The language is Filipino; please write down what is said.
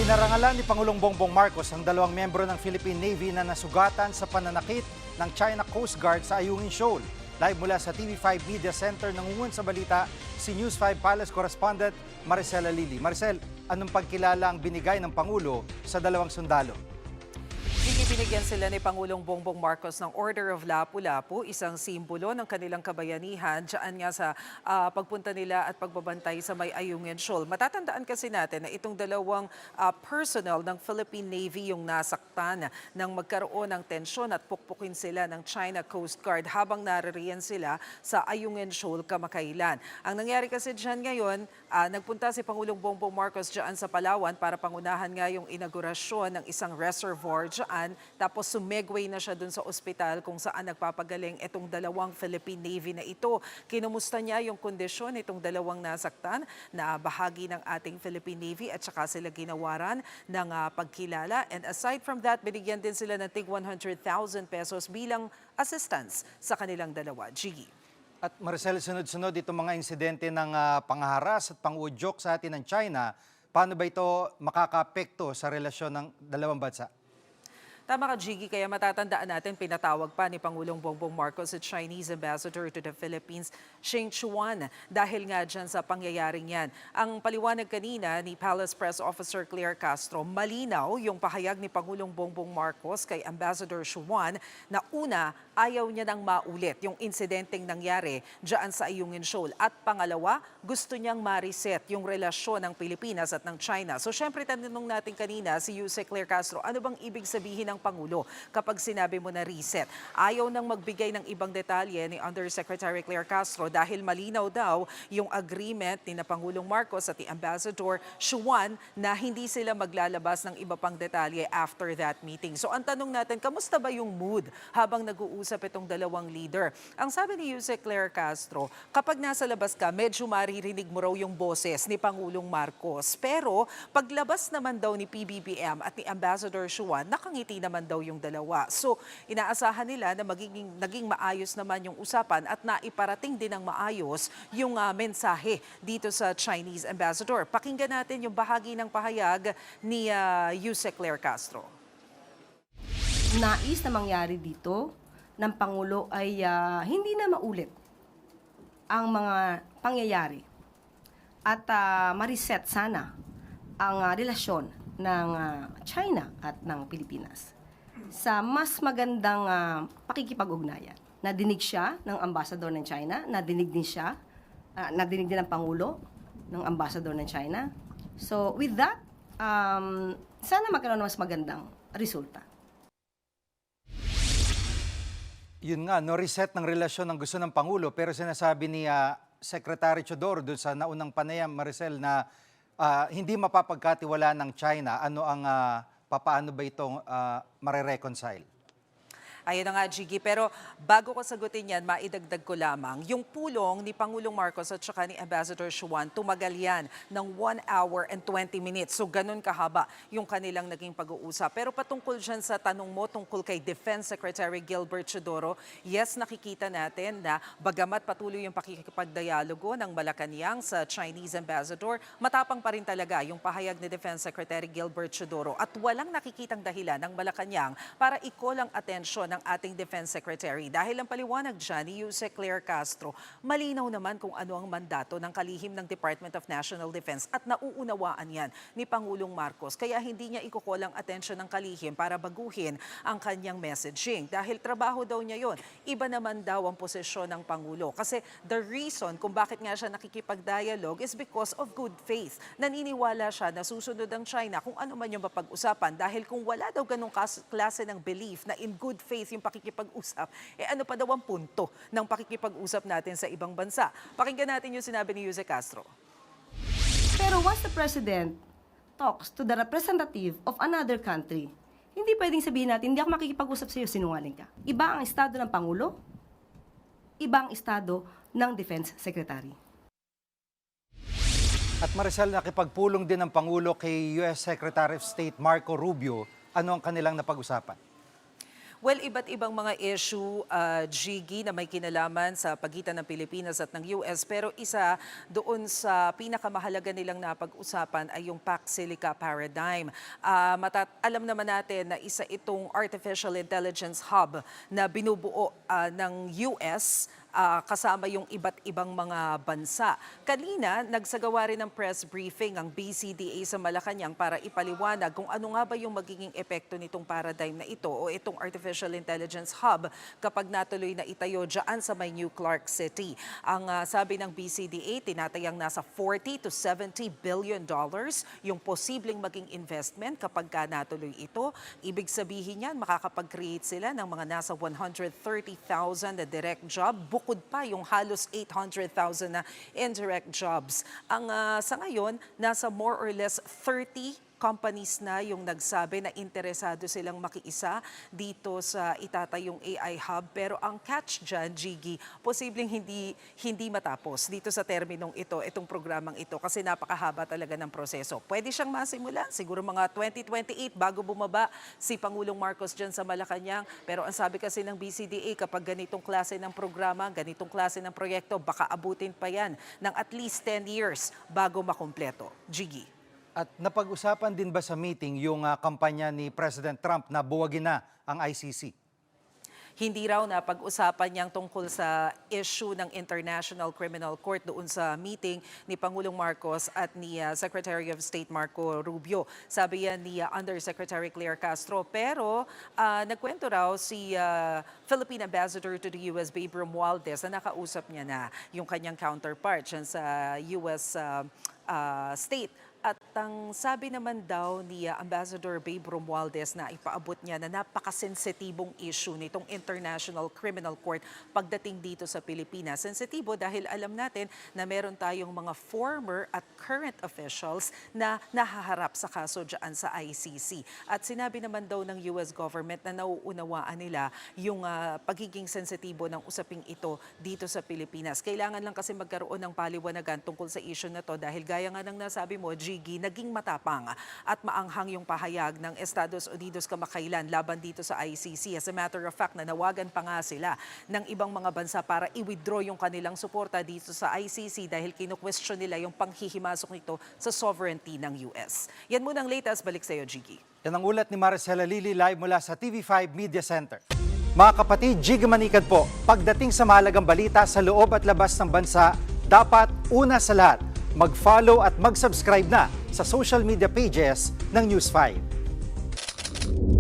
Pinarangalan ni Pangulong Bongbong Marcos ang dalawang miyembro ng Philippine Navy na nasugatan sa pananakit ng China Coast Guard sa Ayungin Shoal. Live mula sa TV5 Media Center, nangungun sa balita si News 5 Palace correspondent Maricela Lili. Maricel, anong pagkilala ang binigay ng Pangulo sa dalawang sundalo? Binigyan sila ni Pangulong Bongbong Marcos ng Order of Lapu-Lapu, isang simbolo ng kanilang kabayanihan diyan nga sa pagpunta nila at pagbabantay sa may Ayungin Shoal. Matatandaan kasi natin na itong dalawang personnel ng Philippine Navy yung nasaktan nang magkaroon ng tensyon at pukpukin sila ng China Coast Guard habang naririyan sila sa Ayungin Shoal kamakailan. Ang nangyari kasi diyan ngayon, nagpunta si Pangulong Bongbong Marcos diyan sa Palawan para pangunahan nga yung inaugurasyon ng isang reservoir diyan. Tapos sumegway na siya dun sa ospital kung saan nagpapagaling itong dalawang Philippine Navy na ito. Kinumusta niya yung kondisyon itong dalawang nasaktan na bahagi ng ating Philippine Navy at saka sila ginawaran ng pagkilala. And aside from that, binigyan din sila ng tig 100,000 pesos bilang assistance sa kanilang dalawa. Gigi. At Maricel, sunod-sunod itong mga insidente ng pangharas at pangudyok sa atin ng China. Paano ba ito makakaapekto sa relasyon ng dalawang bansa? Tama ka, Gigi, kaya matatandaan natin, pinatawag pa ni Pangulong Bongbong Marcos sa Chinese Ambassador to the Philippines, Sheng Chuan, dahil nga dyan sa pangyayaring yan. Ang paliwanag kanina ni Palace Press Officer Claire Castro, malinaw yung pahayag ni Pangulong Bongbong Marcos kay Ambassador Chuan na una, ayaw niya nang maulit yung insidenteng nangyari dyan sa Ayungin Shoal. At pangalawa, gusto niyang ma-reset yung relasyon ng Pilipinas at ng China. So syempre, tanong natin kanina si Yusek Claire Castro, ano bang ibig sabihin ng Pangulo kapag sinabi mo na reset? Ayaw nang magbigay ng ibang detalye ni Undersecretary Claire Castro dahil malinaw daw yung agreement ni na Pangulong Marcos at ni Ambassador Chuan na hindi sila maglalabas ng iba pang detalye after that meeting. So ang tanong natin, kamusta ba yung mood habang nag-uusap itong dalawang leader? Ang sabi ni Yusek Claire Castro, kapag nasa labas ka, medyo maririnig mo raw yung boses ni Pangulong Marcos. Pero paglabas naman daw ni PBBM at ni Ambassador Chuan, nakangiti naman daw yung dalawa. So, inaasahan nila na naging maayos naman yung usapan at naiparating din ng maayos yung mensahe dito sa Chinese Ambassador. Pakinggan natin yung bahagi ng pahayag ni Yusek Claire Castro. Nais na mangyari dito ng Pangulo ay hindi na maulit ang mga pangyayari at ma-reset sana ang relasyon ng China at ng Pilipinas sa mas magandang pakikipag-ugnayan. Nadinig siya ng ambassador ng China, nadinig din ng Pangulo ng ambassador ng China. So with that, sana magkaroon ng mas magandang resulta. Yun nga, no, reset ng relasyon ng gusto ng Pangulo, pero sinasabi ni Secretary Chodoro doon sa naunang panayam, Maricel, na hindi mapapagkatiwala ng China. Ano ang papaano ba itong mare-reconcile? Ayun na nga, Gigi. Pero bago ko sagutin yan, maidagdag ko lamang. Yung pulong ni Pangulong Marcos at saka ni Ambassador Chuan, tumagal yan ng 1 hour and 20 minutes. So ganun kahaba yung kanilang naging pag-uusap. Pero patungkol dyan sa tanong mo tungkol kay Defense Secretary Gilbert Chodoro, yes, nakikita natin na bagamat patuloy yung pakikipagdialogo ng Malacanang sa Chinese Ambassador, matapang pa rin talaga yung pahayag ni Defense Secretary Gilbert Chodoro at walang nakikitang dahilan ng Malacanang para i-call ang atensyon ng ating Defense Secretary. Dahil ang paliwanag dyan ni Yusek Claire Castro, malinaw naman kung ano ang mandato ng kalihim ng Department of National Defense at nauunawaan yan ni Pangulong Marcos. Kaya hindi niya ikukol ang atensyon ng kalihim para baguhin ang kanyang messaging. Dahil trabaho daw niya yon. Iba naman daw ang posisyon ng Pangulo. Kasi the reason kung bakit nga siya nakikipag-dialogue is because of good faith. Naniniwala siya na susunod ang China kung ano man yung mapag-usapan. Dahil kung wala daw ganong klase ng belief na in good faith yung pakikipag-usap, ano pa daw ang punto ng pakikipag-usap natin sa ibang bansa? Pakinggan natin yung sinabi ni Yusek Castro. Pero once the President talks to the representative of another country, hindi pwedeng sabihin natin, hindi ako makikipag-usap sa iyo, sinungaling ka. Iba ang estado ng Pangulo, iba ang estado ng Defense Secretary. At Maricel, nakipagpulong din ng Pangulo kay US Secretary of State Marco Rubio. Ano ang kanilang napag-usapan? Well, iba't ibang mga issue, Gigi, na may kinalaman sa pagitan ng Pilipinas at ng US. Pero isa doon sa pinakamahalaga nilang napag-usapan ay yung Pax Silica paradigm. Alam naman natin na isa itong artificial intelligence hub na binubuo ng US kasama yung iba't ibang mga bansa. Kanina, nagsagawa rin ng press briefing ang BCDA sa Malacanang para ipaliwanag kung ano nga ba yung magiging epekto nitong paradigm na ito o itong artificial intelligence hub kapag natuloy na itayo dyan sa may New Clark City. Ang sabi ng BCDA, tinatayang nasa 40 to 70 billion dollars yung posibleng maging investment kapag natuloy ito. Ibig sabihin yan, makakapag-create sila ng mga nasa 130,000 na direct job, bukod pa yung halos 800,000 na indirect jobs. Sa ngayon, nasa more or less 30 companies na yung nagsabi na interesado silang makiisa dito sa itatayong AI hub. Pero ang catch dyan, Gigi, posibleng hindi matapos dito sa terminong ito, itong programang ito, kasi napakahaba talaga ng proseso. Pwede siyang masimula, siguro mga 2028 bago bumaba si Pangulong Marcos dyan sa Malacanang. Pero ang sabi kasi ng BCDA, kapag ganitong klase ng programa, ganitong klase ng proyekto, baka abutin pa yan ng at least 10 years bago makumpleto. Gigi. At napag-usapan din ba sa meeting yung kampanya ni President Trump na buwagin na ang ICC? Hindi raw na pag-usapan niyang tungkol sa issue ng International Criminal Court doon sa meeting ni Pangulong Marcos at ni Secretary of State Marco Rubio. Sabi yan ni Undersecretary Claire Castro. Pero nagkwento raw si Philippine Ambassador to the US, Babe Romualdez, na nakausap niya na yung kanyang counterpart dyan sa US state. At ang sabi naman daw ni Ambassador Babe Romualdez na ipaabot niya na napakasensitibong issue nitong International Criminal Court pagdating dito sa Pilipinas. Sensitibo dahil alam natin na meron tayong mga former at current officials na nahaharap sa kaso dyan sa ICC. At sinabi naman daw ng US government na nauunawaan nila yung pagiging sensitibo ng usaping ito dito sa Pilipinas. Kailangan lang kasi magkaroon ng paliwanagan tungkol sa issue na to dahil gaya nga ng nasabi mo, Gigi, naging matapang at maanghang yung pahayag ng Estados Unidos kamakailan laban dito sa ICC. As a matter of fact, nanawagan pa nga sila ng ibang mga bansa para i-withdraw yung kanilang suporta dito sa ICC dahil kinu-question nila yung panghihimasok nito sa sovereignty ng US. Yan muna ang latest. Balik sa iyo, Gigi. Yan ang ulat ni Maricela Lili live mula sa TV5 Media Center. Mga kapatid, Jig Manikad po, pagdating sa mahalagang balita sa loob at labas ng bansa, dapat una sa lahat, mag-follow at mag-subscribe na sa social media pages ng News 5.